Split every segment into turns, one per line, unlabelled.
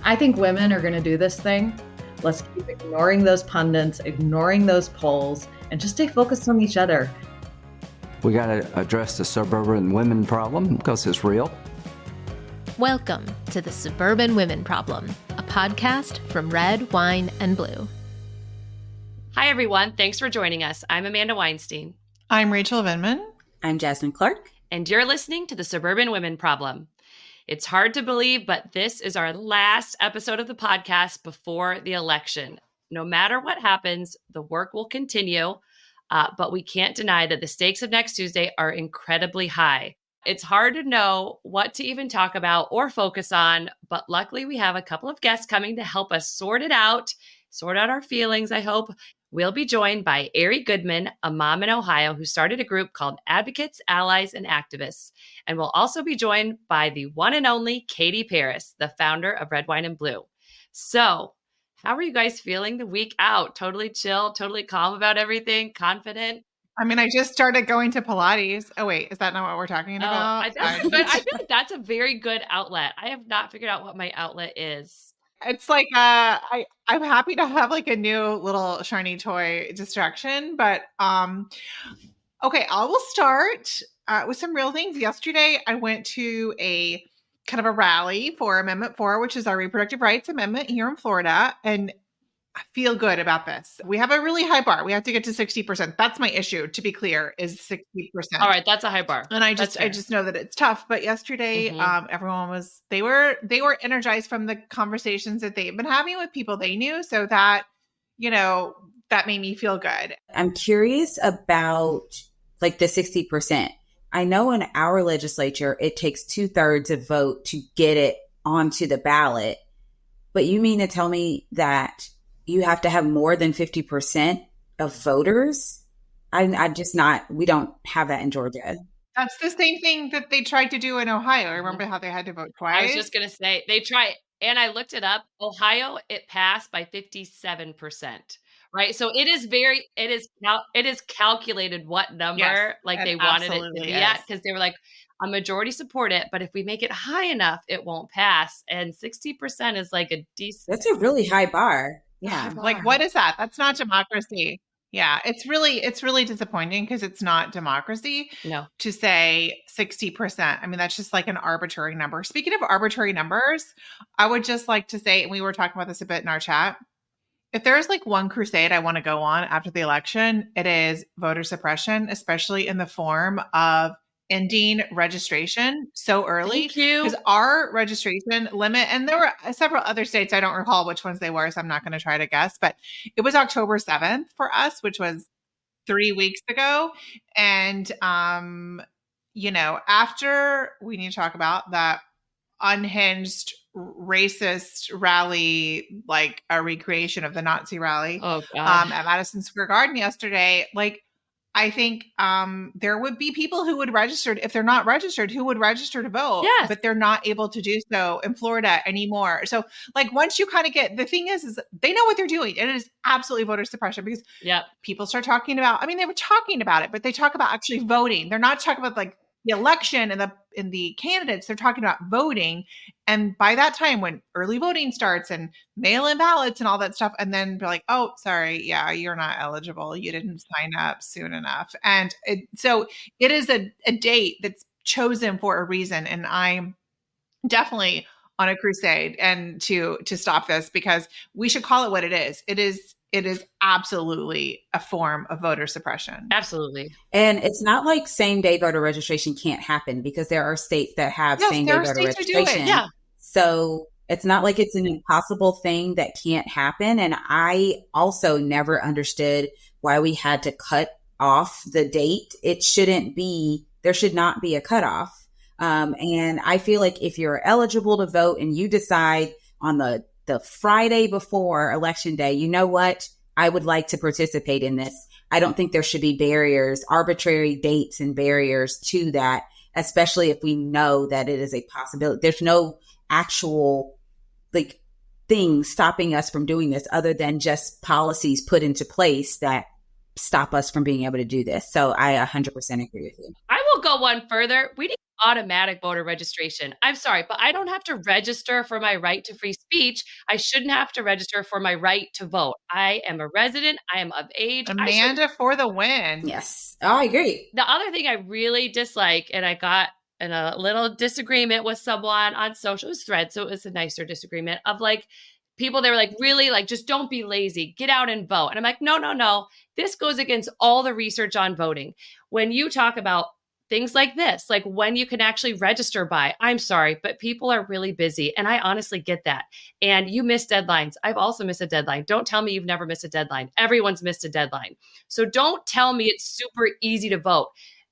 I think women are going to do this thing. Let's keep ignoring those pundits, ignoring those polls, and just stay focused on each other.
We got to address the suburban women problem because it's real.
Welcome to the Suburban Women Problem, a podcast from Red, Wine, and Blue.
Hi, everyone. Thanks for joining us. I'm Amanda Weinstein.
I'm Rachel Vinman.
I'm Jasmine Clark.
And you're listening to the Suburban Women Problem. It's hard to believe, but this is our last episode of the podcast before the election. No matter what happens, the work will continue, but we can't deny that the stakes of next Tuesday are incredibly high. It's hard to know what to even talk about or focus on, but luckily we have a couple of guests coming to help us sort out our feelings, I hope. We'll be joined by Arie Goodman, a mom in Ohio who started a group called Advocates, Allies, and Activists. And we'll also be joined by the one and only Katie Paris, the founder of Red, Wine, and Blue. So how are you guys feeling the week out? Totally chill, totally calm about everything, confident?
I mean, I just started going to Pilates. Oh, wait, is that not what we're talking about?
I feel like that's a very good outlet. I have not figured out what my outlet is.
It's like I'm happy to have like a new little shiny toy distraction, but okay, I will start with some real things. Yesterday, I went to a kind of a rally for Amendment 4, which is our reproductive rights amendment here in Florida, and I feel good about this. We have a really high bar. We have to get to 60%. That's my issue, to be clear, is 60%.
All right, that's a high bar.
And I just know that it's tough. But yesterday, everyone was they were energized from the conversations that they've been having with people they knew. So that, that made me feel good.
I'm curious about like the 60%. I know in our legislature, it takes 2/3 of vote to get it onto the ballot. But you mean to tell me that you have to have more than 50% of voters? We don't have that in Georgia.
That's the same thing that they tried to do in Ohio. Remember how they had to vote twice?
I was just going to say, they tried, and I looked it up. Ohio, it passed by 57%, right? So it is calculated what number they wanted it to be at, because they were like, a majority support it, but if we make it high enough, it won't pass. And 60% is like a decent.
That's a really high bar. Yeah.
Like, what is that? That's not democracy. Yeah. It's really disappointing because it's not democracy.
No.
To say 60%. I mean, that's just like an arbitrary number. Speaking of arbitrary numbers, I would just like to say, and we were talking about this a bit in our chat, if there's like one crusade I want to go on after the election, it is voter suppression, especially in the form of ending registration so early.
Thank you.
Because our registration limit, and there were several other states, I don't recall which ones they were, so I'm not going to try to guess, but it was October 7th for us, which was 3 weeks ago. And, after we need to talk about that unhinged racist rally, like a recreation of the Nazi rally at Madison Square Garden yesterday, like, I think there would be people who would register, if they're not registered, who would register to vote, but they're not able to do so in Florida anymore. So like once you kind of get, the thing is they know what they're doing. And it is absolutely voter suppression because people start talking about, they were talking about it, but they talk about actually voting. They're not talking about like the election and the candidates. They're talking about voting. And by that time, when early voting starts and mail-in ballots and all that stuff, and then they're like, oh, sorry, yeah, you're not eligible. You didn't sign up soon enough. And so it is a date that's chosen for a reason. And I'm definitely on a crusade and to stop this, because we should call it what it is. It is absolutely a form of voter suppression.
Absolutely.
And it's not like same day voter registration can't happen, because there are states that have same day voter registration.
Yeah.
So it's not like it's an impossible thing that can't happen. And I also never understood why we had to cut off the date. There should not be a cutoff. And I feel like if you're eligible to vote and you decide on the Friday before election day, you know what? I would like to participate in this. I don't think there should be barriers, arbitrary dates and barriers to that, especially if we know that it is a possibility. There's no actual like things stopping us from doing this other than just policies put into place that stop us from being able to do this. So I 100% agree with you.
I will go one further. We need automatic voter registration. I'm sorry, but I don't have to register for my right to free speech. I shouldn't have to register for my right to vote. I am a resident. I am of age.
Amanda for the win.
Yes, I agree.
The other thing I really dislike, and I got in a little disagreement with someone on social thread, so it was a nicer disagreement of like people that were like, really, like, just don't be lazy, get out and vote. And I'm like, no. This goes against all the research on voting. When you talk about things like this, like when you can actually register by, I'm sorry, but people are really busy. And I honestly get that. And you miss deadlines. I've also missed a deadline. Don't tell me you've never missed a deadline. Everyone's missed a deadline. So don't tell me it's super easy to vote.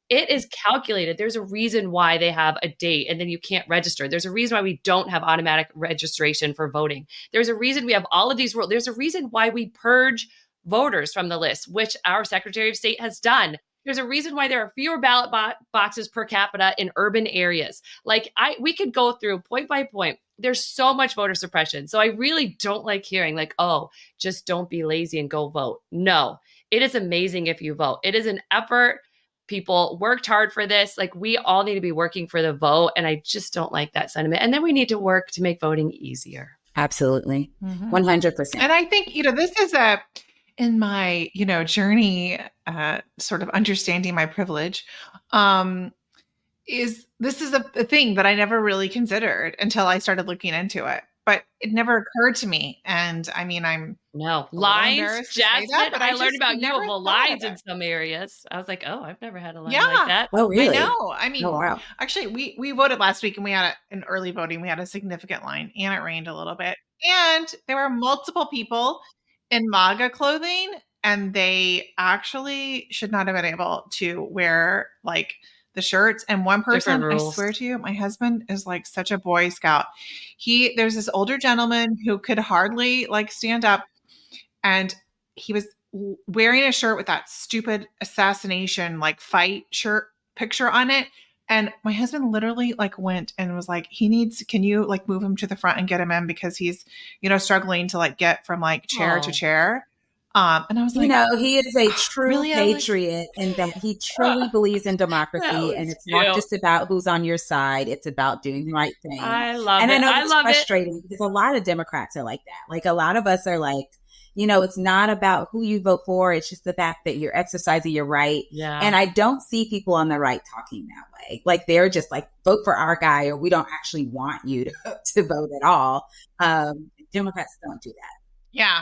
It is calculated. There's a reason why they have a date and then you can't register. There's a reason why we don't have automatic registration for voting. There's a reason we have all of these rules. There's a reason why we purge voters from the list, which our Secretary of State has done. There's a reason why there are fewer ballot boxes per capita in urban areas. Like we could go through point by point. There's so much voter suppression. So I really don't like hearing like, oh, just don't be lazy and go vote. No, it is amazing if you vote. It is an effort. People worked hard for this. Like we all need to be working for the vote. And I just don't like that sentiment. And then we need to work to make voting easier.
Absolutely. 100%.
And I think, this is in my, journey, sort of understanding my privilege, this is a thing that I never really considered until I started looking into it. But it never occurred to me. And I mean, I'm
lines, Jasmine. But I learned about usable lines in some areas. I was like, oh, I've never had a line like that.
Oh, really?
I know. I mean, actually, we voted last week and we had an early voting. We had a significant line and it rained a little bit. And there were multiple people in MAGA clothing and they actually should not have been able to wear like the shirts. And one person, I swear to you, my husband is like such a Boy Scout. There's this older gentleman who could hardly like stand up and he was wearing a shirt with that stupid assassination, like fight shirt picture on it. And my husband literally like went and was like, can you like move him to the front and get him in because he's, struggling to like get from like chair to chair. And I was like,
he is a true patriot in that he truly believes in democracy. And it's not just about who's on your side. It's about doing the right thing.
I love it.
And I know it's frustrating because a lot of Democrats are like that. Like a lot of us are like, it's not about who you vote for. It's just the fact that you're exercising your right. Yeah. And I don't see people on the right talking that way. Like they're just like, vote for our guy or we don't actually want you to vote at all. Democrats don't do that.
Yeah.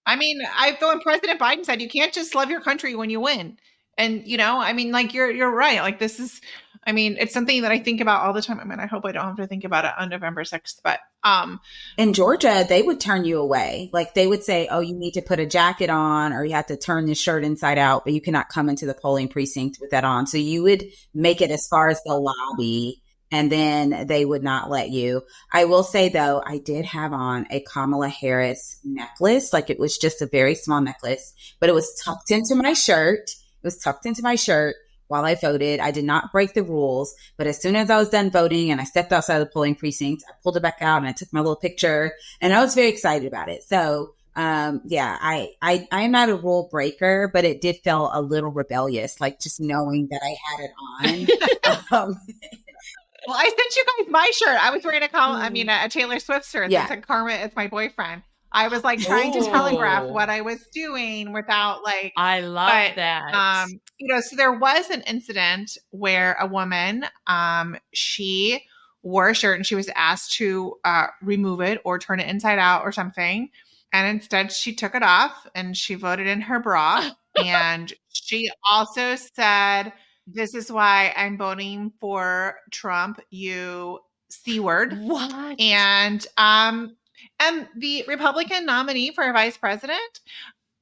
I mean, when President Biden said you can't just love your country when you win. And, I mean, like, you're right. Like, it's something that I think about all the time. I mean, I hope I don't have to think about it on November 6th. But
in Georgia, they would turn you away. Like, they would say, oh, you need to put a jacket on or you have to turn this shirt inside out, but you cannot come into the polling precinct with that on. So you would make it as far as the lobby. And then they would not let you. I will say, though, I did have on a Kamala Harris necklace. Like it was just a very small necklace, but it was tucked into my shirt. While I voted. I did not break the rules. But as soon as I was done voting and I stepped outside the polling precinct, I pulled it back out and I took my little picture. And I was very excited about it. So, I'm not a rule breaker, but it did feel a little rebellious, like just knowing that I had it on.
Well, I sent you guys my shirt. I was wearing a Taylor Swift shirt that said Karma is my boyfriend. I was like trying to telegraph what I was doing without like.
I love that.
So there was an incident where a woman, she wore a shirt and she was asked to remove it or turn it inside out or something. And instead she took it off and she voted in her bra. And she also said, this is why I'm voting for Trump, you C word.
What?
And the Republican nominee for vice president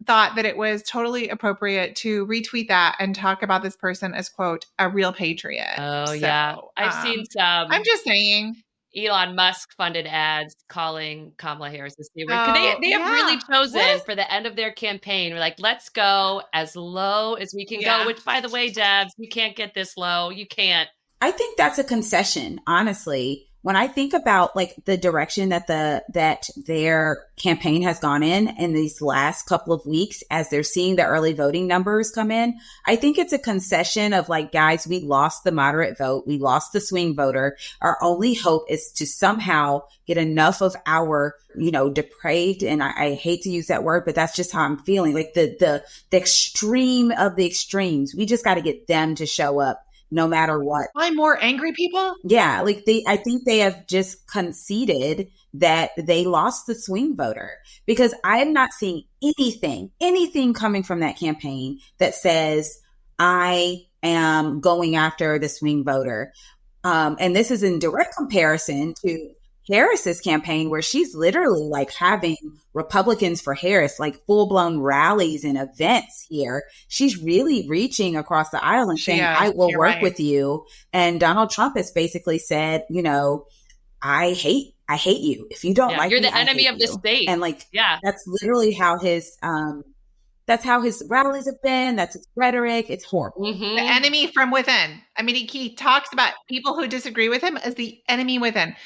thought that it was totally appropriate to retweet that and talk about this person as, quote, a real patriot.
Oh, yeah. I've seen some.
I'm just saying.
Elon Musk funded ads calling Kamala Harris a C word. They have really chosen for the end of their campaign. We're like, let's go as low as we can go, which by the way, Debs, you can't get this low. You can't.
I think that's a concession, honestly. when I think about like the direction that their campaign has gone in these last couple of weeks, as they're seeing the early voting numbers come in, I think it's a concession of like, guys, we lost the moderate vote. We lost the swing voter. Our only hope is to somehow get enough of our, depraved. And I hate to use that word, but that's just how I'm feeling. Like the extreme of the extremes. We just got to get them to show up no matter what.
Find more angry people?
Yeah, I think they have just conceded that they lost the swing voter, because I am not seeing anything coming from that campaign that says I am going after the swing voter. And this is in direct comparison to Harris's campaign, where she's literally like having Republicans for Harris, like full blown rallies and events here. She's really reaching across the aisle and saying, I will work with you. And Donald Trump has basically said, I hate you. If you don't like
you're
me,
the enemy of the state.
And like, that's literally how that's how his rallies have been. That's his rhetoric. It's horrible.
Mm-hmm. The enemy from within. I mean, he talks about people who disagree with him as the enemy within.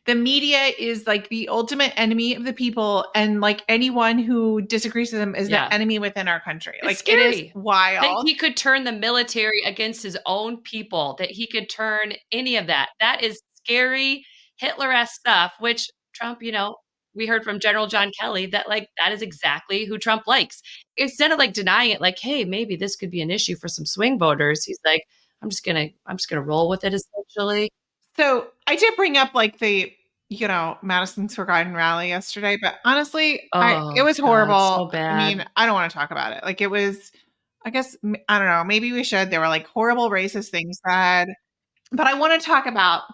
The media is like the ultimate enemy of the people, and like anyone who disagrees with them is the enemy within our country.
It's
like
scary.
It is wild.
That he could turn the military against his own people, that he could turn any of that. That is scary Hitler-esque stuff, which Trump, we heard from General John Kelly that like that is exactly who Trump likes. Instead of like denying it, like, hey, maybe this could be an issue for some swing voters, he's like, I'm just gonna roll with it essentially.
So I did bring up like the, Madison Square Garden rally yesterday, but honestly, it was horrible.
God, so bad.
I mean, I don't want to talk about it. Like it was, I guess, I don't know, maybe we should. There were like horrible racist things said, but I want to talk about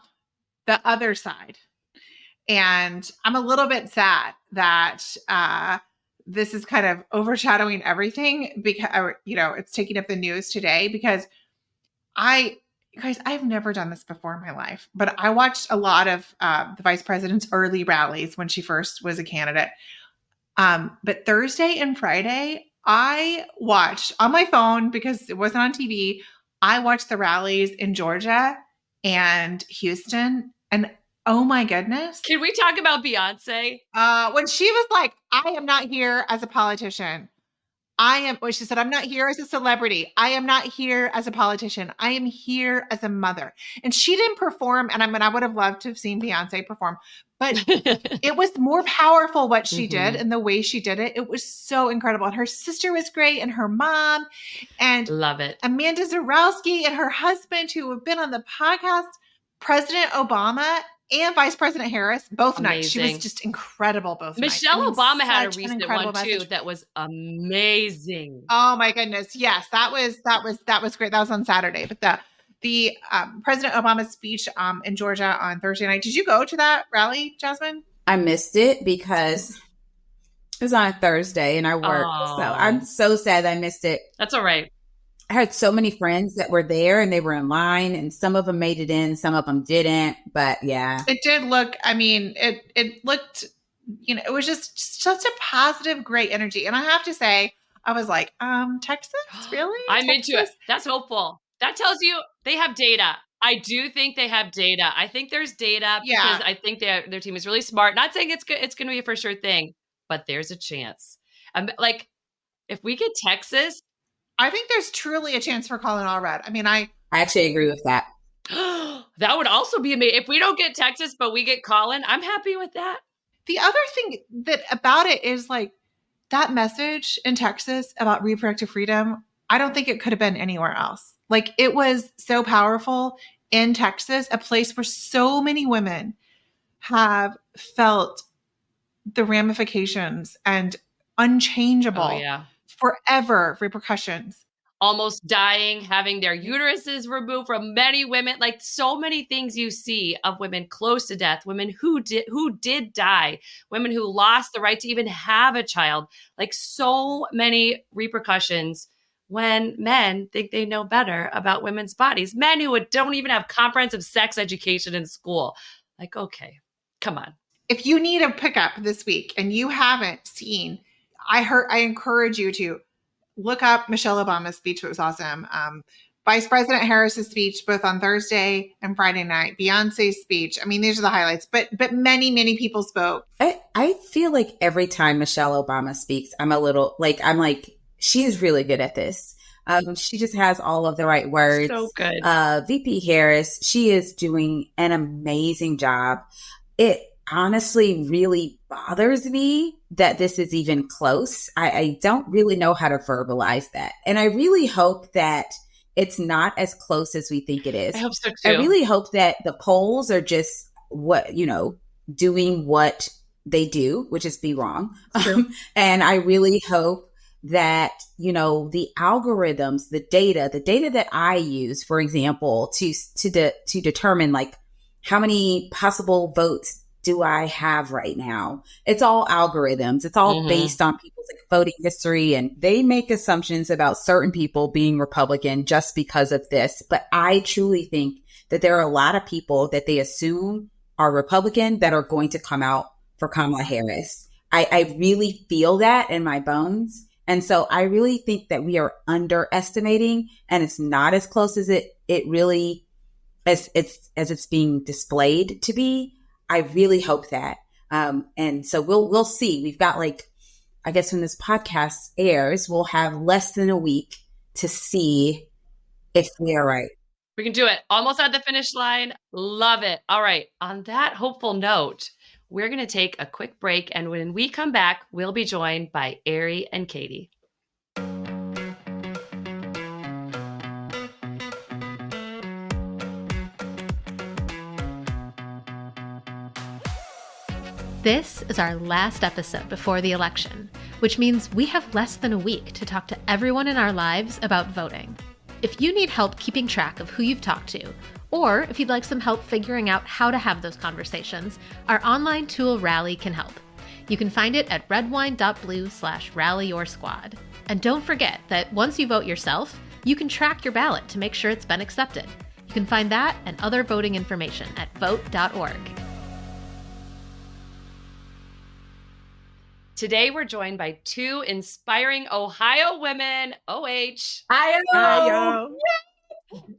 the other side. And I'm a little bit sad that this is kind of overshadowing everything because, it's taking up the news today, because I've never done this before in my life, but I watched a lot of the vice president's early rallies when she first was a candidate. But Thursday and Friday, I watched on my phone because it wasn't on TV. I watched the rallies in Georgia and Houston, and oh my goodness.
Can we talk about Beyonce?
When she was like, I am not here as a politician. She said, I'm not here as a celebrity. I am not here as a politician. I am here as a mother. And she didn't perform. And I would have loved to have seen Beyonce perform, but it was more powerful what she did and the way she did it. It was so incredible. And her sister was great, and her mom, and
love it.
Amanda Zarowski and her husband, who have been on the podcast, President Obama and Vice President Harris, both nights. She was just incredible both nights.
Michelle Obama had a recent one too that was amazing.
Oh my goodness. Yes, that was great. That was on Saturday. But the President Obama's speech in Georgia on Thursday night. Did you go to that rally, Jasmine?
I missed it because it was on a Thursday and I worked. So I'm so sad I missed it.
That's all right.
I had so many friends that were there and they were in line, and some of them made it in, some of them didn't. But yeah,
it did look, it looked, it was just such a positive, great energy. And I have to say, I was like, Texas, really?
I'm into it. That's hopeful. That tells you they have data. I do think they have data. I think there's data because I think their team is really smart. Not saying it's going to be a for sure thing, but there's a chance. Like if we get Texas,
I think there's truly a chance for Colin Allred. I
actually agree with that.
That would also be amazing. If we don't get Texas, but we get Colin, I'm happy with that.
The other thing that about it is like that message in Texas about reproductive freedom, I don't think it could have been anywhere else. Like it was so powerful in Texas, a place where so many women have felt the ramifications and unchangeable forever repercussions.
Almost dying, having their uteruses removed from many women, like so many things you see of women close to death, women who did die, women who lost the right to even have a child, like so many repercussions when men think they know better about women's bodies, men who don't even have comprehensive sex education in school. Like, okay, come on.
If you need a pickup this week and you haven't seen, I encourage you to look up Michelle Obama's speech. It was awesome. Vice President Harris's speech, both on Thursday and Friday night, Beyonce's speech. I mean, these are the highlights, but many, many people spoke.
I feel like every time Michelle Obama speaks, I'm like, she is really good at this. She just has all of the right words.
So good.
VP Harris, she is doing an amazing job. It honestly really bothers me that this is even close. I don't really know how to verbalize that. And I really hope that it's not as close as we think it is.
I hope so too.
I really hope that the polls are just doing what they do, which is be wrong. And I really hope that, the algorithms, the data that I use, for example, to determine like how many possible votes do I have right now? It's all algorithms. It's all based on people's voting history, and they make assumptions about certain people being Republican just because of this. But I truly think that there are a lot of people that they assume are Republican that are going to come out for Kamala Harris. I really feel that in my bones. And so I really think that we are underestimating, and it's not as close as it really as it's being displayed to be. I really hope that. And so we'll see. We've got I guess when this podcast airs, we'll have less than a week to see if we are right.
We can do it. Almost at the finish line. Love it. All right. On that hopeful note, we're going to take a quick break. And when we come back, we'll be joined by Arie and Katie.
This is our last episode before the election, which means we have less than a week to talk to everyone in our lives about voting. If you need help keeping track of who you've talked to, or if you'd like some help figuring out how to have those conversations, our online tool Rally can help. You can find it at redwine.blue/rallyyoursquad. And don't forget that once you vote yourself, you can track your ballot to make sure it's been accepted. You can find that and other voting information at vote.org.
Today, we're joined by two inspiring Ohio women, OH.
Ohio.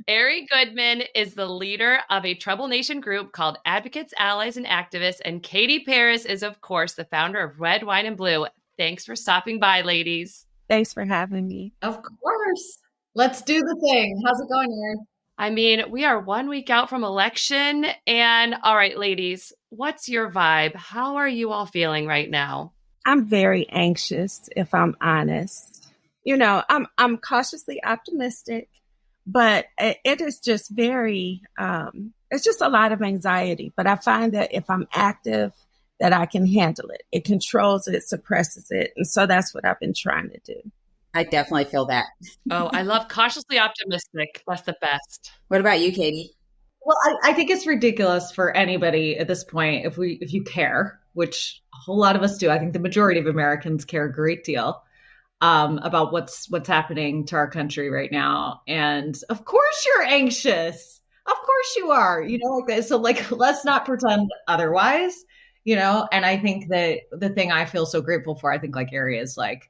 Arie Goodman is the leader of a Trouble Nation group called Advocates, Allies, and Activists. And Katie Paris is, of course, the founder of Red, Wine, and Blue. Thanks for stopping by, ladies.
Thanks for having me.
Of course. Let's do the thing. How's it going, Erin?
I mean, we are 1 week out from election. And all right, ladies, what's your vibe? How are you all feeling right now?
I'm very anxious, if I'm honest. I'm cautiously optimistic. But it is just it's just a lot of anxiety. But I find that if I'm active, that I can handle it. It controls it, suppresses it. And so that's what I've been trying to do.
I definitely feel that.
Oh, I love cautiously optimistic. That's the best.
What about you, Katie?
Well, I think it's ridiculous for anybody at this point, if you care, which a whole lot of us do. I think the majority of Americans care a great deal. About what's happening to our country right now. And of course you're anxious. Of course you are, like this. So let's not pretend otherwise, and I think that the thing I feel so grateful for, I think Arie is I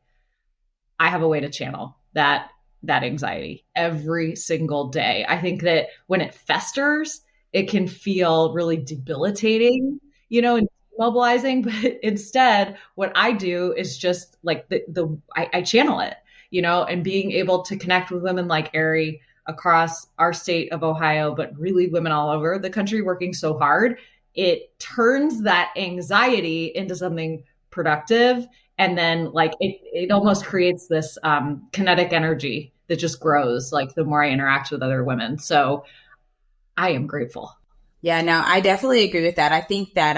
have a way to channel that anxiety every single day. I think that when it festers, it can feel really debilitating, and mobilizing, but instead what I do is just I channel it, and being able to connect with women like Arie across our state of Ohio, but really women all over the country working so hard, it turns that anxiety into something productive. And then it almost creates this kinetic energy that just grows the more I interact with other women. So I am grateful.
Yeah, no, I definitely agree with that. I think that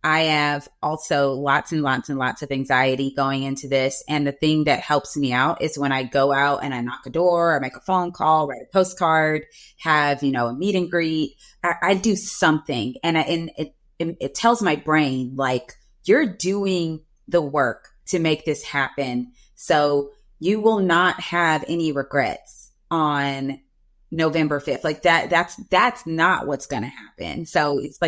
I have also lots and lots and lots of anxiety going into this. And the thing that helps me out is when I go out and I knock a door, I make a phone call, write a postcard, have, a meet and greet. I do something. And it tells my brain, you're doing the work to make this happen. So you will not have any regrets on November 5th. That's not what's going to happen. So it's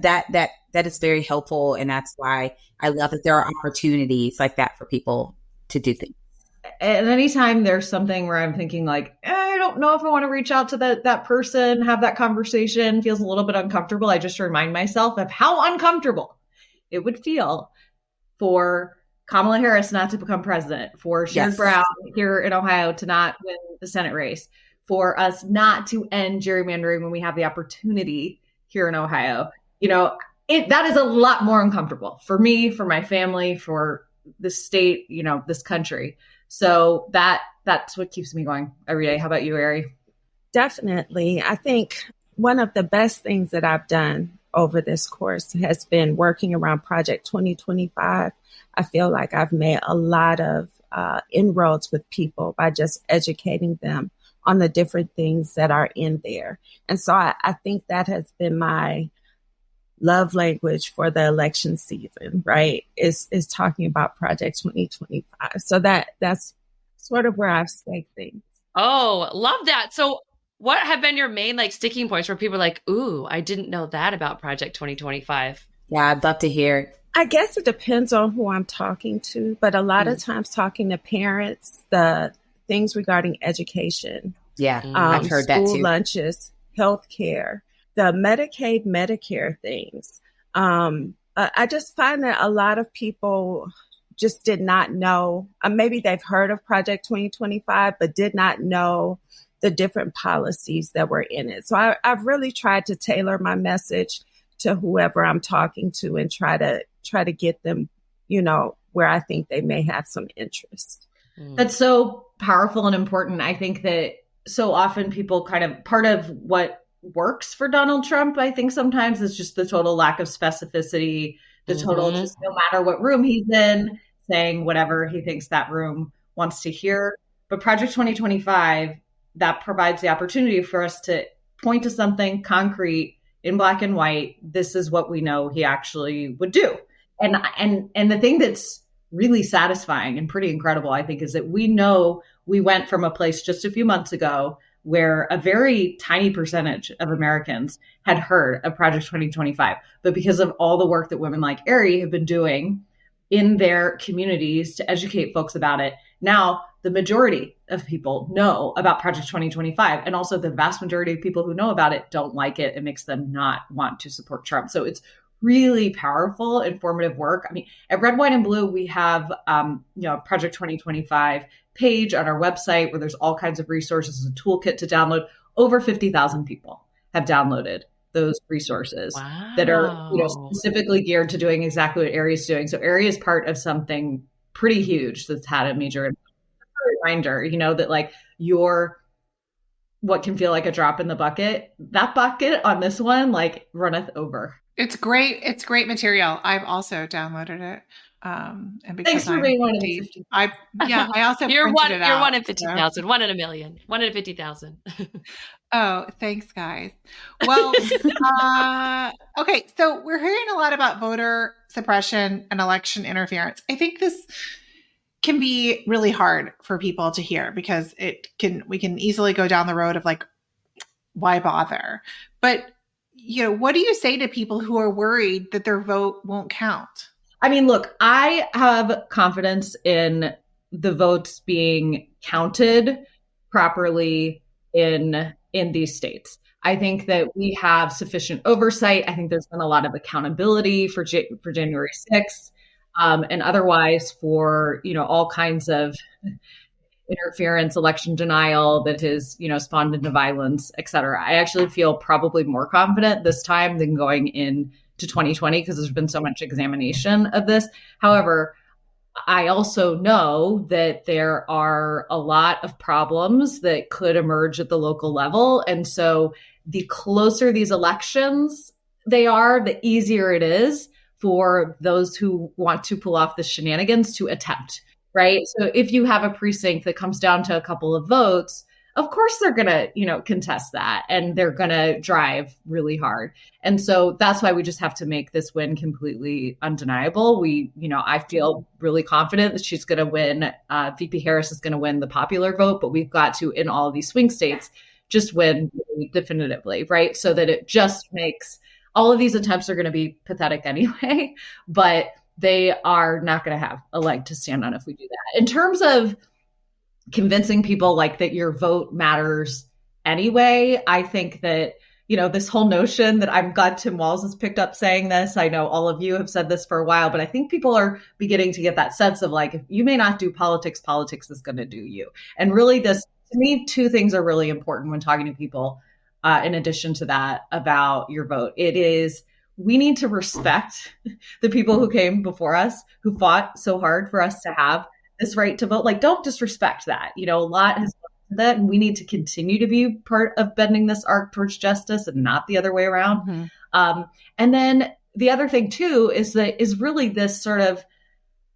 that is very helpful. And that's why I love that there are opportunities like that for people to do things.
And anytime there's something where I'm thinking I don't know if I want to reach out to that person, have that conversation, feels a little bit uncomfortable, I just remind myself of how uncomfortable it would feel for Kamala Harris not to become president, for Sherrod Brown here in Ohio to not win the Senate race, for us not to end gerrymandering when we have the opportunity here in Ohio. That is a lot more uncomfortable for me, for my family, for the state, this country. So that's what keeps me going every day. How about you, Arie?
Definitely. I think one of the best things that I've done over this course has been working around Project 2025. I feel like I've made a lot of inroads with people by just educating them on the different things that are in there. And so I think that has been my love language for the election season, right? Is talking about Project 2025. So that's sort of where I've staked things.
Oh, love that. So what have been your main sticking points where people are like, ooh, I didn't know that about Project 2025?
Yeah, I'd love to hear.
I guess it depends on who I'm talking to, but a lot of times talking to parents, the things regarding education.
Yeah, I've heard that too.
School lunches, healthcare, the Medicaid, Medicare things. I just find that a lot of people just did not know. Maybe they've heard of Project 2025, but did not know the different policies that were in it. So I've really tried to tailor my message to whoever I'm talking to and try to get them, where I think they may have some interest.
That's so powerful and important. I think that so often people part of what works for Donald Trump, I think sometimes is just the total lack of specificity, the total just no matter what room he's in, saying whatever he thinks that room wants to hear. But Project 2025, that provides the opportunity for us to point to something concrete in black and white. This is what we know he actually would do. And the thing that's really satisfying and pretty incredible, I think, is that we know we went from a place just a few months ago where a very tiny percentage of Americans had heard of Project 2025. But because of all the work that women like Arie have been doing in their communities to educate folks about it, now the majority of people know about Project 2025. And also the vast majority of people who know about it don't like it. It makes them not want to support Trump. So it's really powerful, informative work. I mean, at Red, White, and Blue, we have, Project 2025 page on our website where there's all kinds of resources, a toolkit to download. Over 50,000 people have downloaded those resources that are, specifically geared to doing exactly what Arie is doing. So Arie is part of something pretty huge that's had a major reminder, that your what can feel like a drop in the bucket, that bucket on this one, runneth over.
It's great. It's great material. I've also downloaded it. And because
thanks for being one of
these. I also
you're one.
it out,
you're 1 in 50,000. 1 in a million. 1 in 50,000.
Oh, thanks, guys. Well, okay. So we're hearing a lot about voter suppression and election interference. I think this can be really hard for people to hear because we can easily go down the road of why bother? But what do you say to people who are worried that their vote won't count?
I mean, look, I have confidence in the votes being counted properly in these states. I think that we have sufficient oversight. I think there's been a lot of accountability for January 6th and otherwise for, all kinds of interference, election denial that has, spawned into violence, et cetera. I actually feel probably more confident this time than going into 2020 because there's been so much examination of this. However, I also know that there are a lot of problems that could emerge at the local level. And so the closer these elections they are, the easier it is for those who want to pull off the shenanigans to attempt. Right. So if you have a precinct that comes down to a couple of votes, of course they're going to, contest that and they're going to drive really hard. And so that's why we just have to make this win completely undeniable. I feel really confident that she's going to win. VP Harris is going to win the popular vote, but we've got to, in all of these swing states, just win definitively. Right. So that it just makes all of these attempts are going to be pathetic anyway, but they are not going to have a leg to stand on if we do that. In terms of convincing people like that your vote matters anyway. I think that, this whole notion that I'm glad Tim Walz has picked up saying this. I know all of you have said this for a while, but I think people are beginning to get that sense of like, if you may not do politics, politics is going to do you. And really to me, two things are really important when talking to people, in addition to that, about your vote. It is, we need to respect the people who came before us, who fought so hard for us to have this right to vote. Like, don't disrespect that. A lot has that, and we need to continue to be part of bending this arc towards justice and not the other way around. Mm-hmm. And then the other thing too is really this sort of,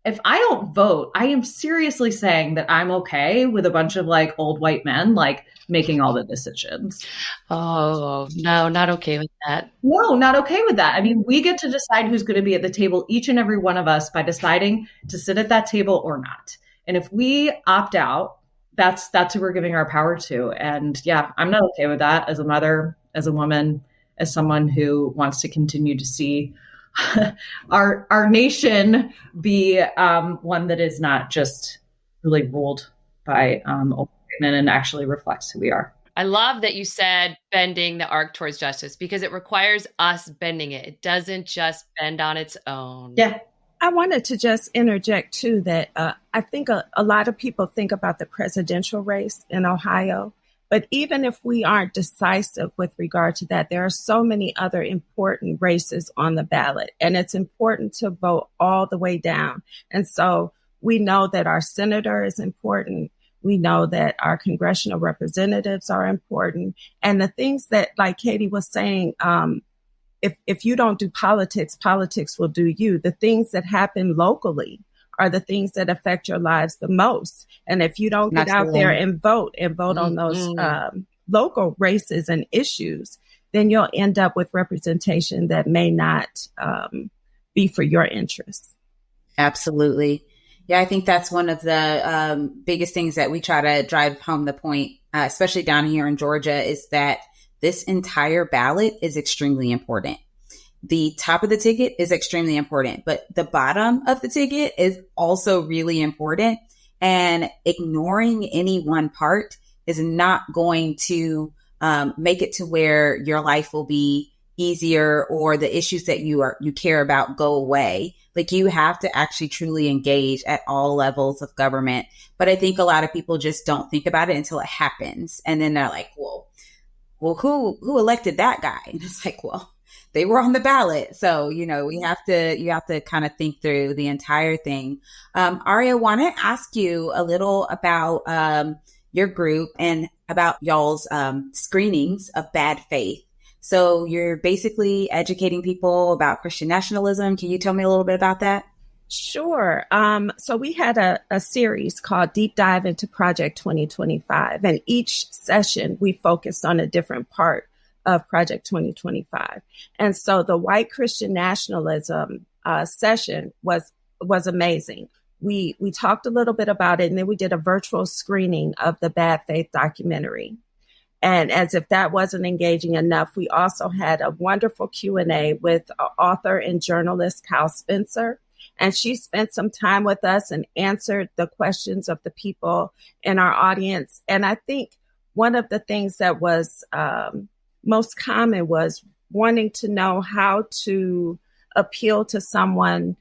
if I don't vote, I am seriously saying that I'm okay with a bunch of like old white men like making all the decisions.
Oh, no, not okay with that.
No, not okay with that. I mean, we get to decide who's going to be at the table, each and every one of us, by deciding to sit at that table or not. And if we opt out, that's who we're giving our power to. And yeah, I'm not okay with that as a mother, as a woman, as someone who wants to continue to see our nation be one that is not just really ruled by old men and actually reflects who we are.
I love that you said bending the arc towards justice, because it requires us bending it. It doesn't just bend on its own.
Yeah.
I wanted to just interject too that I think a lot of people think about the presidential race in Ohio, but even if we aren't decisive with regard to that, there are so many other important races on the ballot, and it's important to vote all the way down. And so we know that our senator is important. We know that our congressional representatives are important. And the things that, like Katie was saying, if you don't do politics, politics will do you. The things that happen locally are the things that affect your lives the most. And if you don't get out there and vote on those local races and issues, then you'll end up with representation that may not be for your interests.
Absolutely. Yeah, I think that's one of the biggest things that we try to drive home the point, especially down here in Georgia, is that this entire ballot is extremely important. The top of the ticket is extremely important, but the bottom of the ticket is also really important. And ignoring any one part is not going to make it to where your life will be easier or the issues that you care about go away. Like, you have to actually truly engage at all levels of government. But I think a lot of people just don't think about it until it happens. And then they're like, well, who elected that guy? And it's like, well, they were on the ballot. So, you have to kind of think through the entire thing. Arie, I want to ask you a little about your group and about y'all's screenings of bad faith. So you're basically educating people about Christian nationalism. Can you tell me a little bit about that?
Sure. So we had a series called Deep Dive into Project 2025. And each session we focused on a different part of Project 2025. And so the white Christian nationalism session was amazing. We talked a little bit about it, and then we did a virtual screening of the Bad Faith documentary. And as if that wasn't engaging enough, we also had a wonderful Q&A with author and journalist Kyle Spencer. And she spent some time with us and answered the questions of the people in our audience. And I think one of the things that was most common was wanting to know how to appeal to someone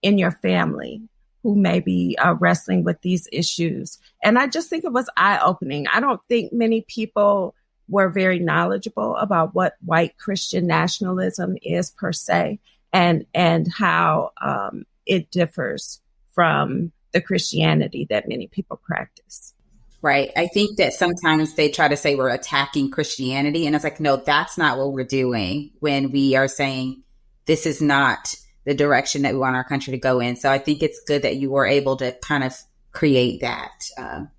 in your family who may be wrestling with these issues. And I just think it was eye-opening. I don't think many people were very knowledgeable about what white Christian nationalism is per se, and how it differs from the Christianity that many people practice.
Right. I think that sometimes they try to say we're attacking Christianity. And it's like, no, that's not what we're doing when we are saying this is not the direction that we want our country to go in. So I think it's good that you were able to kind of create that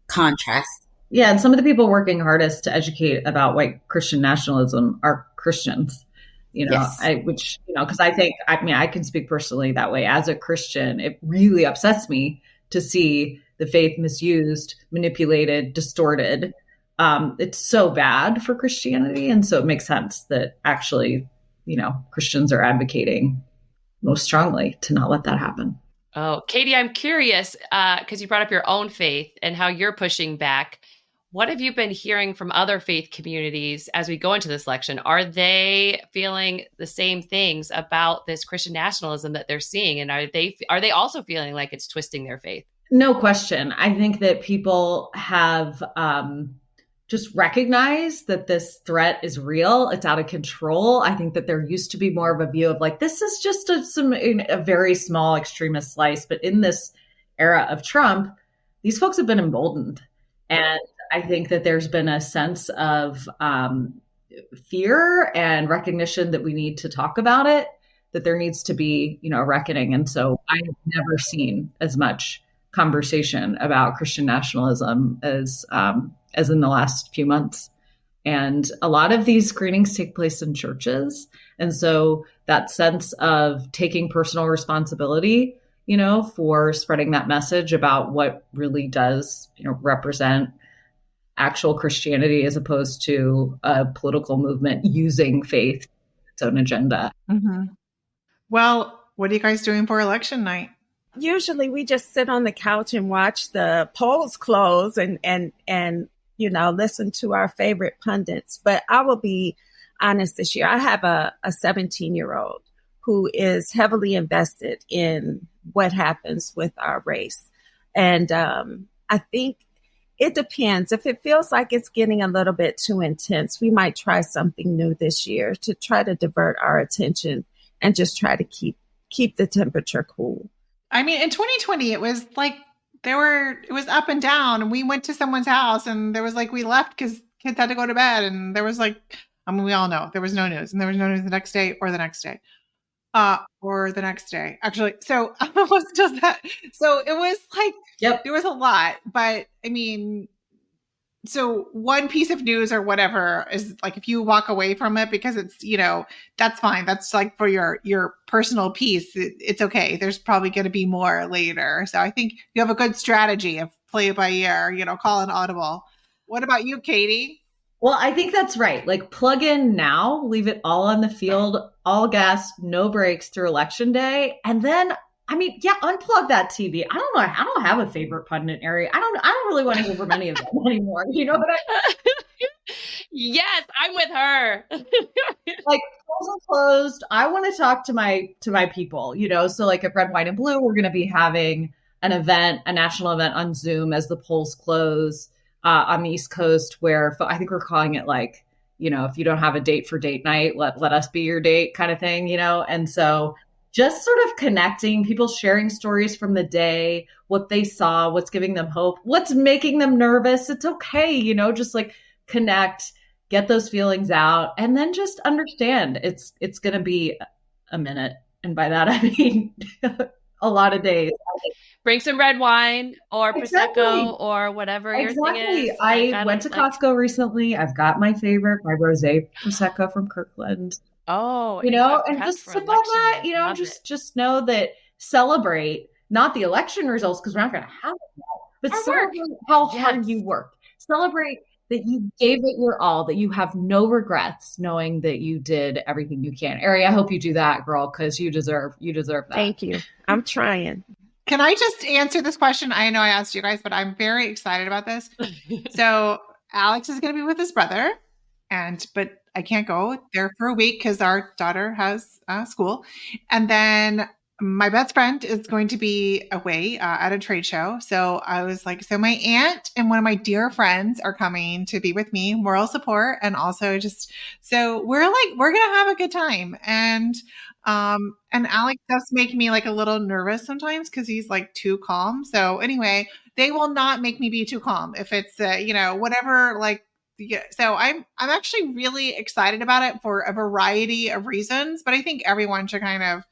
contrast.
Yeah. And some of the people working hardest to educate about white Christian nationalism are Christians,
Yes.
Because I can speak personally that way. As a Christian, it really upsets me to see the faith misused, manipulated, distorted. It's so bad for Christianity. And so it makes sense that actually, Christians are advocating most strongly to not let that happen.
Oh, Katie, I'm curious because you brought up your own faith and how you're pushing back. What have you been hearing from other faith communities as we go into this election? Are they feeling the same things about this Christian nationalism that they're seeing? And are they also feeling like it's twisting their faith?
No question. I think that people have just recognized that this threat is real. It's out of control. I think that there used to be more of a view of like, this is just a very small extremist slice. But in this era of Trump, these folks have been emboldened. And I think that there's been a sense of fear and recognition that we need to talk about it, that there needs to be, a reckoning. And so I've never seen as much conversation about Christian nationalism as in the last few months. And a lot of these screenings take place in churches. And so that sense of taking personal responsibility, for spreading that message about what really does, represent actual Christianity as opposed to a political movement using faith for its own agenda.
Mm-hmm. Well, what are you guys doing for election night?
Usually we just sit on the couch and watch the polls close and listen to our favorite pundits. But I will be honest this year. I have a 17-year-old who is heavily invested in what happens with our race. And I think it depends. If it feels like it's getting a little bit too intense, we might try something new this year to try to divert our attention and just try to keep the temperature cool.
I mean, in 2020, it was like it was up and down, and we went to someone's house and there was like, we left because kids had to go to bed, and there was like, we all know there was no news, and there was no news the next day or the next day. Actually. So it was just that. So it was like, There was a lot, but I mean, so one piece of news or whatever is like, if you walk away from it because it's, that's fine. That's like for your personal peace. It's okay. There's probably going to be more later. So I think you have a good strategy of play it by ear, call an audible. What about you, Katie?
Well, I think that's right. Like, plug in now, leave it all on the field, all gas, no breaks through election day. And then, unplug that TV. I don't know. I don't have a favorite pundit, Arie. I don't really want to hear from any of them anymore. You know what I mean?
Yes, I'm with her.
Like, polls are closed. I want to talk to my people, So like at Red, White, and Blue, we're going to be having an event, a national event on Zoom as the polls close. On the East Coast, where I think we're calling it like, if you don't have a date for date night, let us be your date kind of thing, And so just sort of connecting, people sharing stories from the day, what they saw, what's giving them hope, what's making them nervous. It's okay, just like connect, get those feelings out, and then just understand it's going to be a minute. And by that, I mean a lot of days.
Bring some red wine or Prosecco or whatever your thing is.
I went to Costco recently. I've got my favorite, my rosé Prosecco from Kirkland.
Oh,
and just sip on that, just know that celebrate, not the election results, because we're not going to have it now, but celebrate how hard you worked. Celebrate that you gave it your all, that you have no regrets, knowing that you did everything you can. Arie, I hope you do that, girl, because you deserve that.
Thank you. I'm trying.
Can I just answer this question? I know I asked you guys, but I'm very excited about this. So Alex is going to be with his brother, but I can't go there for a week because our daughter has school. And then my best friend is going to be away at a trade show. So I was like, so my aunt and one of my dear friends are coming to be with me, moral support. And also so we're going to have a good time. And Alex does make me like a little nervous sometimes because he's like too calm. So anyway, they will not make me be too calm if it's, whatever, like, so I'm actually really excited about it for a variety of reasons, but I think everyone should kind of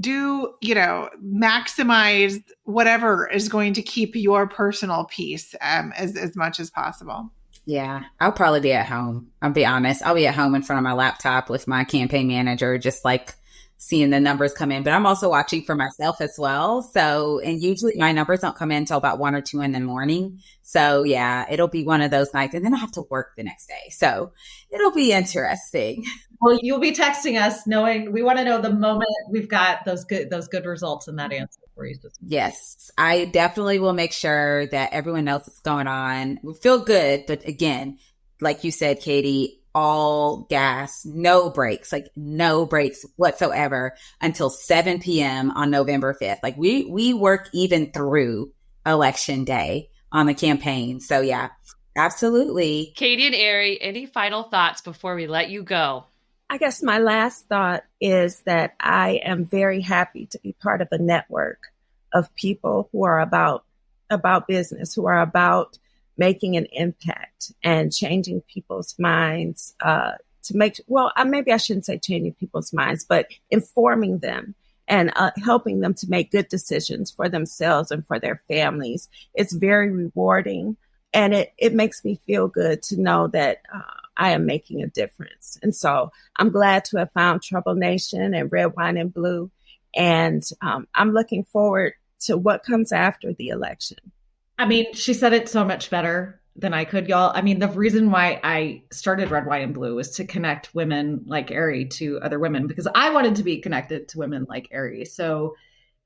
do, maximize whatever is going to keep your personal peace as much as possible.
Yeah, I'll probably be at home. I'll be honest. I'll be at home in front of my laptop with my campaign manager, just like seeing the numbers come in, but I'm also watching for myself as well. So, and usually my numbers don't come in until about 1 or 2 in the morning. So yeah, it'll be one of those nights, and then I have to work the next day. So it'll be interesting.
Well, you'll be texting us knowing we want to know the moment we've got those good results in that answer. racism.
Yes, I definitely will make sure that everyone knows what's going on. We feel good, but again, like you said, Katie, all gas, no breaks whatsoever until 7 p.m. on November 5th. Like we work even through election day on the campaign. So yeah, absolutely.
Katie and Arie, any final thoughts before we let you go?
I guess my last thought is that I am very happy to be part of a network of people who are about business, who are about making an impact and changing people's minds maybe I shouldn't say changing people's minds, but informing them and helping them to make good decisions for themselves and for their families. It's very rewarding, and it makes me feel good to know that I am making a difference. And so I'm glad to have found Trouble Nation and Red Wine and Blue. And I'm looking forward to what comes after the election.
I mean, she said it so much better than I could, y'all. I mean, the reason why I started Red, White, and Blue was to connect women like Arie to other women, because I wanted to be connected to women like Arie. So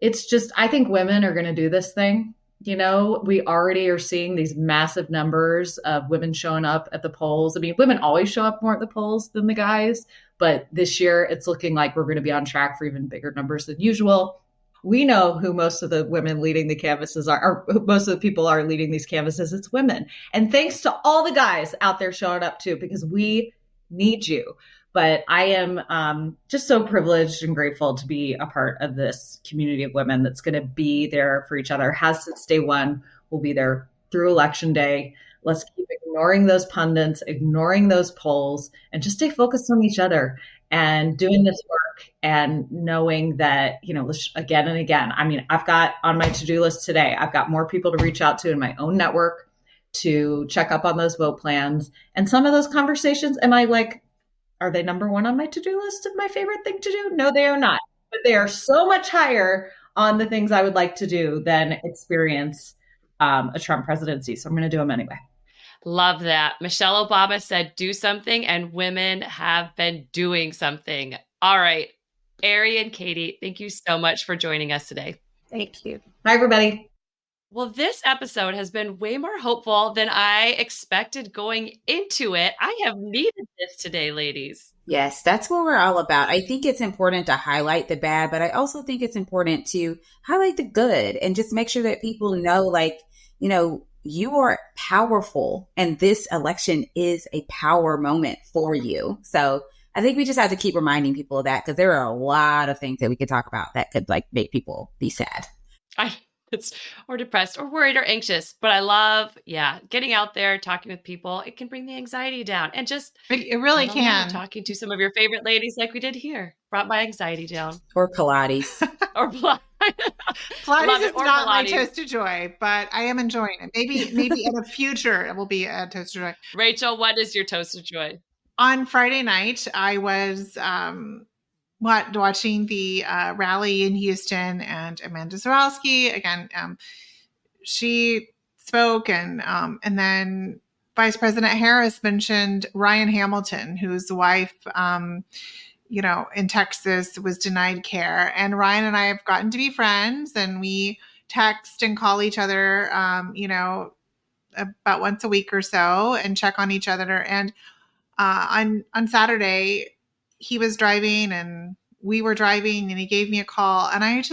it's just, I think women are going to do this thing. You know, we already are seeing these massive numbers of women showing up at the polls. I mean, women always show up more at the polls than the guys, but this year it's looking like we're going to be on track for even bigger numbers than usual. We know who most of the women leading the canvases are, or most of the people are leading these canvases. It's women. And thanks to all the guys out there showing up too, because we need you. But I am just so privileged and grateful to be a part of this community of women that's going to be there for each other, has since day one, will be there through election day. Let's keep ignoring those pundits, ignoring those polls, and just stay focused on each other and doing this work and knowing that, you know, again and again, I mean, I've got on my to-do list today, I've got more people to reach out to in my own network to check up on those vote plans. And some of those conversations, am I like, are they number one on my to-do list of my favorite thing to do? No, they are not. But they are so much higher on the things I would like to do than experience a Trump presidency. So I'm going to do them anyway.
Love that. Michelle Obama said, do something, and women have been doing something. All right. Arie and Katie, thank you so much for joining us today.
Thank you.
Bye, everybody.
Well, this episode has been way more hopeful than I expected going into it. I have needed this today, ladies.
Yes, that's what we're all about. I think it's important to highlight the bad, but I also think it's important to highlight the good and just make sure that people know, like, you know, you are powerful and this election is a power moment for you. So I think we just have to keep reminding people of that, because there are a lot of things that we could talk about that could like make people be sad.
Or depressed or worried or anxious. But I love, getting out there, talking with people. It can bring the anxiety down, and just
it really can.
Talking to some of your favorite ladies like we did here brought my anxiety down.
Or Pilates.
Or Pilates.
Pilates is not my toast of joy, but I am enjoying it. Maybe in the future it will be a toast of joy.
Rachel, what is your toast of joy?
On Friday night, I was watching the rally in Houston, and Amanda Zarowski, again, she spoke, and then Vice President Harris mentioned Ryan Hamilton, whose wife, in Texas was denied care. And Ryan and I have gotten to be friends, and we text and call each other, about once a week or so, and check on each other. And on Saturday, he was driving and we were driving, and he gave me a call. And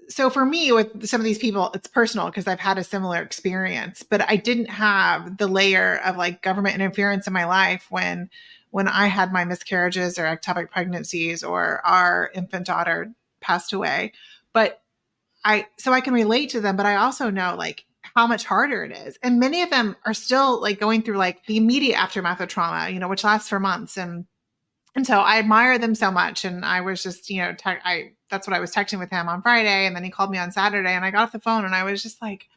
so for me, with some of these people, it's personal because I've had a similar experience, but I didn't have the layer of like government interference in my life when I had my miscarriages or ectopic pregnancies, or our infant daughter passed away. But I can relate to them, but I also know like how much harder it is. And many of them are still like going through like the immediate aftermath of trauma, which lasts for months. And so I admire them so much. And I was just, that's what I was texting with him on Friday. And then he called me on Saturday, and I got off the phone and I was just like,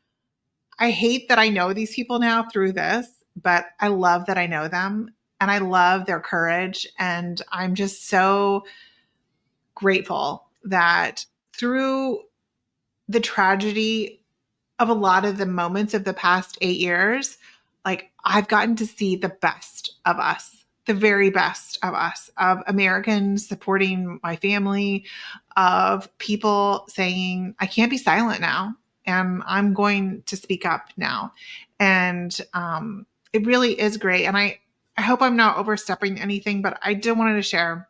I hate that I know these people now through this, but I love that I know them, and I love their courage. And I'm just so grateful that through the tragedy of a lot of the moments of the past 8 years, like I've gotten to see the best of us. the very best of us, of Americans supporting my family, of people saying, I can't be silent now, and I'm going to speak up now. And it really is great. And I hope I'm not overstepping anything, but I did wanted to share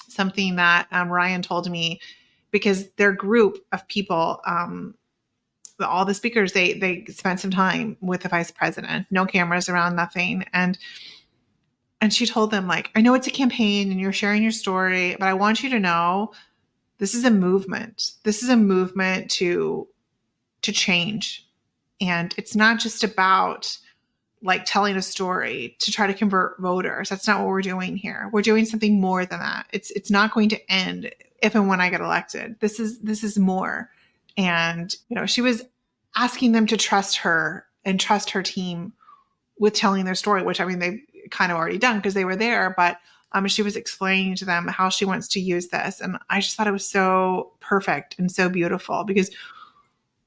something that Ryan told me, because their group of people, all the speakers, they spent some time with the vice president, no cameras around, nothing. And she told them, like, I know it's a campaign and you're sharing your story, but I want you to know this is a movement. This is a movement to change. And it's not just about like telling a story to try to convert voters. That's not what we're doing here. We're doing something more than that. It's not going to end if and when I get elected. This is more. And, she was asking them to trust her and trust her team with telling their story, which, I mean, they kind of already done because they were there, but she was explaining to them how she wants to use this. And I just thought it was so perfect and so beautiful, because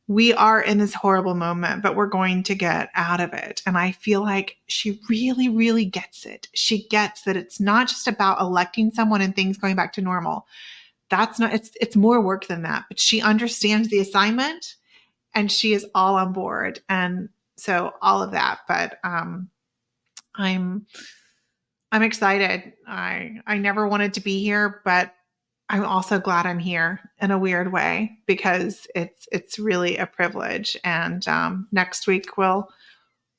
we are in this horrible moment, but we're going to get out of it. And I feel like she really, really gets it. She gets that it's not just about electing someone and things going back to normal. That's not, it's more work than that, but she understands the assignment and she is all on board. And so all of that, but I'm excited. I never wanted to be here, but I'm also glad I'm here in a weird way, because it's really a privilege. And next week we'll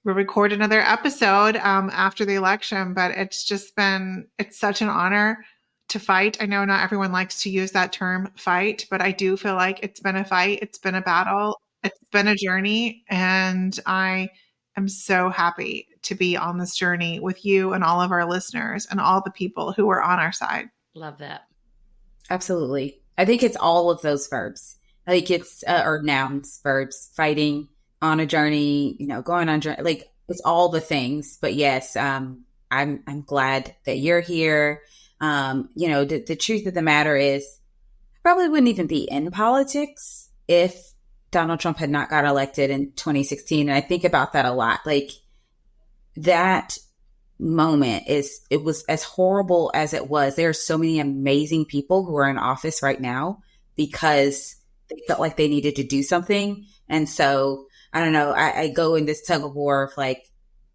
record another episode after the election, but it's such an honor to fight. I know not everyone likes to use that term fight, but I do feel like it's been a fight. It's been a battle. It's been a journey. And I am so happy to be on this journey with you and all of our listeners and all the people who are on our side.
Love that.
Absolutely. I think it's all of those verbs. Like it's, or nouns, verbs, fighting, on a journey, going on journey, like it's all the things. But yes, I'm glad that you're here. The truth of the matter is I probably wouldn't even be in politics if Donald Trump had not got elected in 2016. And I think about that a lot. Like that moment it was as horrible as it was. There are so many amazing people who are in office right now because they felt like they needed to do something. And so I don't know, I go in this tug of war of like,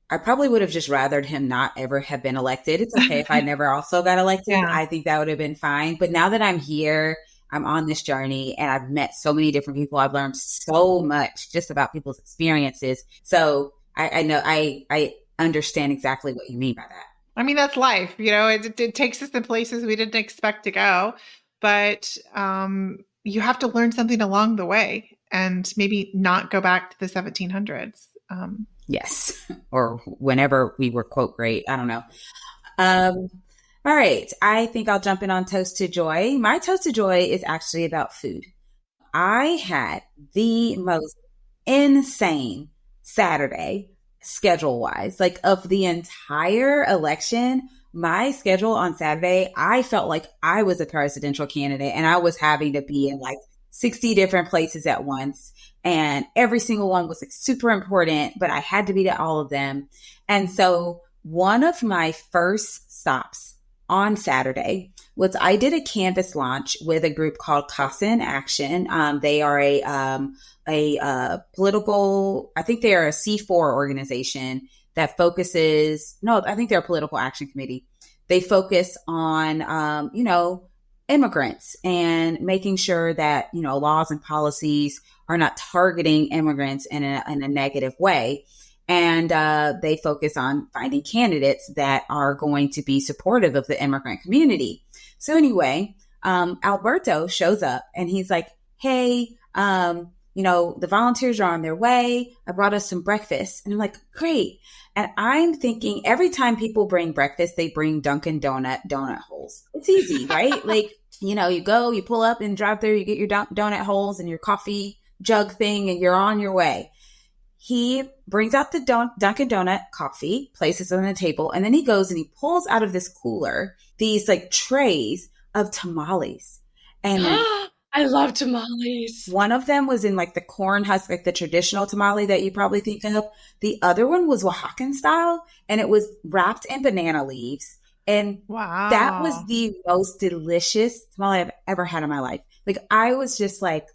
I probably would have just rathered him not ever have been elected. It's okay if I never also got elected. Yeah. I think that would have been fine. But now that I'm here, I'm on this journey and I've met so many different people. I've learned so much just about people's experiences. So I know I understand exactly what you mean by that.
I mean, that's life. It takes us to places we didn't expect to go, but you have to learn something along the way and maybe not go back to the 1700s.
Yes. Or whenever we were, quote, great. I don't know. All right. I think I'll jump in on Toast to Joy. My Toast to Joy is actually about food. I had the most insane Saturday schedule-wise. Like of the entire election, my schedule on Saturday, I felt like I was a presidential candidate and I was having to be in like 60 different places at once. And every single one was like super important, but I had to be to all of them. And so one of my first stops on Saturday was I did a canvas launch with a group called Casa in Action. They are a political, I think they are a C4 organization that focuses, no, I think they're a political action committee. They focus on, immigrants and making sure that, laws and policies are not targeting immigrants in a negative way. And they focus on finding candidates that are going to be supportive of the immigrant community. So anyway, Alberto shows up and he's like, hey, the volunteers are on their way. I brought us some breakfast. And I'm like, great. And I'm thinking every time people bring breakfast, they bring Dunkin' donut holes. It's easy, right? Like, you go, you pull up and drive through, you get your donut holes and your coffee jug thing and you're on your way. He brings out the Dunkin' Donut coffee, places it on the table, and then he goes and he pulls out of this cooler these like trays of tamales. And
I love tamales.
One of them was in like the corn husk, like the traditional tamale that you probably think of. The other one was Oaxacan style, and it was wrapped in banana leaves. And
wow,
that was the most delicious tamale I've ever had in my life. Like, I was just like,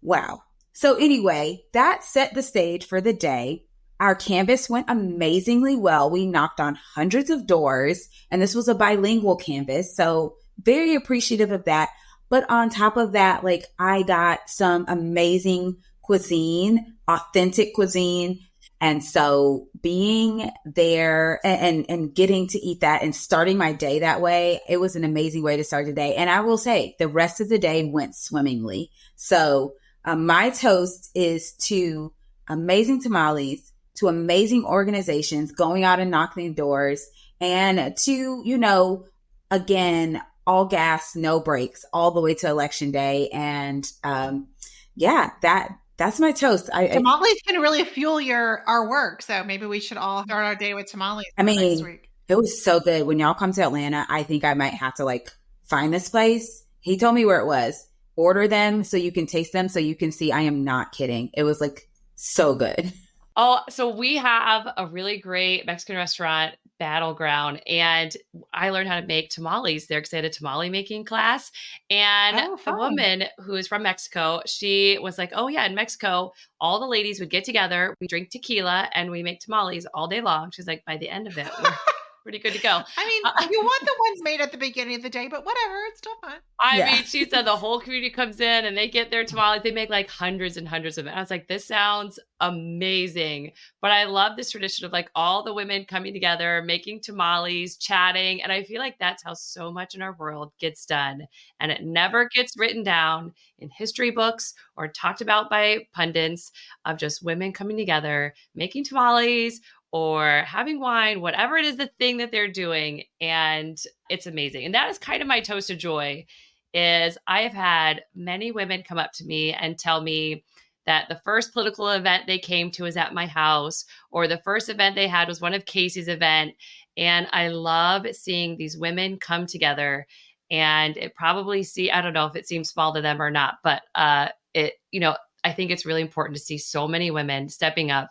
wow. So anyway, that set the stage for the day. Our canvas went amazingly well. We knocked on hundreds of doors, and this was a bilingual canvas. So very appreciative of that. But on top of that, like, I got some amazing cuisine, authentic cuisine. And so being there and getting to eat that and starting my day that way, it was an amazing way to start the day. And I will say the rest of the day went swimmingly. So my toast is to amazing tamales, to amazing organizations going out and knocking doors, and to, you know, again, all gas, no brakes, all the way to election day. And yeah, that's my toast.
Tamales can really fuel our work. So maybe we should all start our day with tamales next week.
It was so good. When y'all come to Atlanta, I think I might have to like find this place. He told me where it was. Order them so you can taste them, so you can see I am not kidding. It was like so good.
Oh, so we have a really great Mexican restaurant, Battleground, and I learned how to make tamales there because I had a tamale making class. And a woman who is from Mexico, she was like, oh yeah, in Mexico, all the ladies would get together, we drink tequila, and we make tamales all day long. She's like, by the end of it, we're pretty good to go.
I mean, you want the ones made at the beginning of the day, but whatever, it's still fun.
I mean, she said the whole community comes in and they get their tamales. They make like hundreds and hundreds of them. I was like, this sounds amazing. But I love this tradition of like all the women coming together, making tamales, chatting. And I feel like that's how so much in our world gets done. And it never gets written down in history books or talked about by pundits, of just women coming together, making tamales or having wine, whatever it is, the thing that they're doing. And it's amazing. And that is kind of my toast of joy. Is I have had many women come up to me and tell me that the first political event they came to was at my house, or the first event they had was one of Casey's event. And I love seeing these women come together, and it probably I don't know if it seems small to them or not, but I think it's really important to see so many women stepping up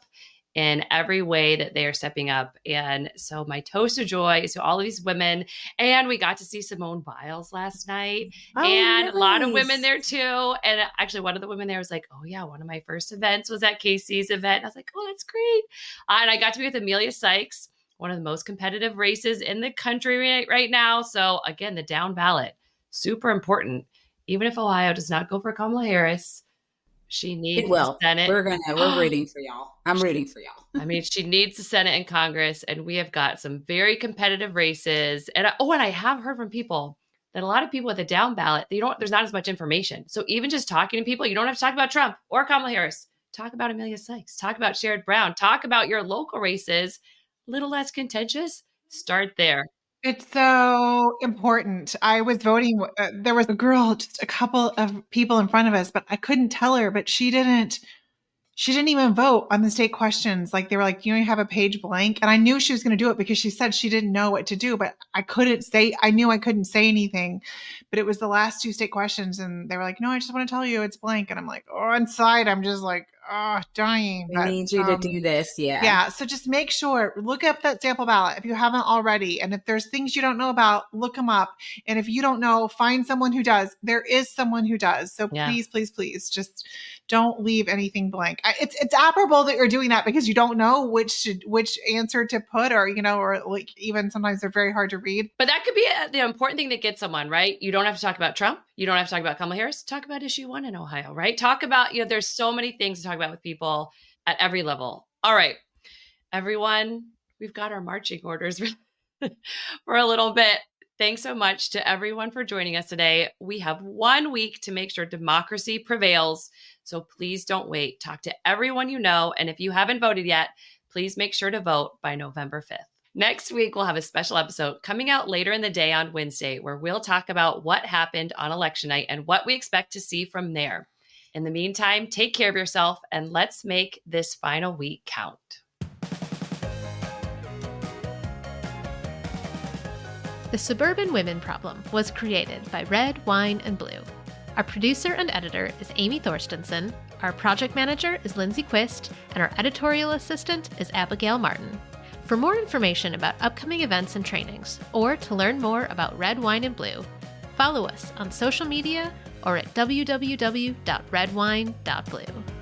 in every way that they are stepping up. And so my toast of joy is to all of these women. And we got to see Simone Biles last night, and nice. A lot of women there too. And actually one of the women there was like, oh yeah, one of my first events was at Casey's event. And I was like, oh, that's great. And I got to be with Amelia Sykes, one of the most competitive races in the country right now. So again, the down ballot, super important. Even if Ohio does not go for Kamala Harris, she needs the Senate.
We're rooting for y'all. I'm rooting for y'all.
I mean, she needs the Senate and Congress, and we have got some very competitive races. And I have heard from people that a lot of people with a down ballot, there's not as much information. So even just talking to people, you don't have to talk about Trump or Kamala Harris. Talk about Amelia Sykes. Talk about Sherrod Brown. Talk about your local races. A little less contentious. Start there.
It's so important. I was voting. There was a girl, just a couple of people in front of us, but I couldn't tell her, but she didn't even vote on the state questions. Like they were like, you have a page blank. And I knew she was going to do it because she said she didn't know what to do, but I knew I couldn't say anything, but it was the last two state questions. And they were like, no, I just want to tell you it's blank. And I'm like, oh, inside, I'm just like, oh, dying.
I need you to do this. Yeah.
Yeah. So just make sure, look up that sample ballot if you haven't already. And if there's things you don't know about, look them up. And if you don't know, find someone who does. There is someone who does. So please, please, please just don't leave anything blank. It's admirable that you're doing that because you don't know which answer to put, or, or like even sometimes they're very hard to read.
But that could be the important thing that gets someone, right? You don't have to talk about Trump. You don't have to talk about Kamala Harris. Talk about issue 1 in Ohio, right? Talk about, there's so many things to talk about with people at every level. All right, everyone, we've got our marching orders for a little bit. Thanks so much to everyone for joining us today. We have 1 week to make sure democracy prevails. So please don't wait. Talk to everyone you know. And if you haven't voted yet, please make sure to vote by November 5th. Next week, we'll have a special episode coming out later in the day on Wednesday, where we'll talk about what happened on election night and what we expect to see from there. In the meantime, take care of yourself and let's make this final week count.
The Suburban Women Problem was created by Red, Wine, and Blue. Our producer and editor is Amy Thorstensen, our project manager is Lindsay Quist, and our editorial assistant is Abigail Martin. For more information about upcoming events and trainings, or to learn more about Red Wine and Blue, follow us on social media or at www.redwine.blue.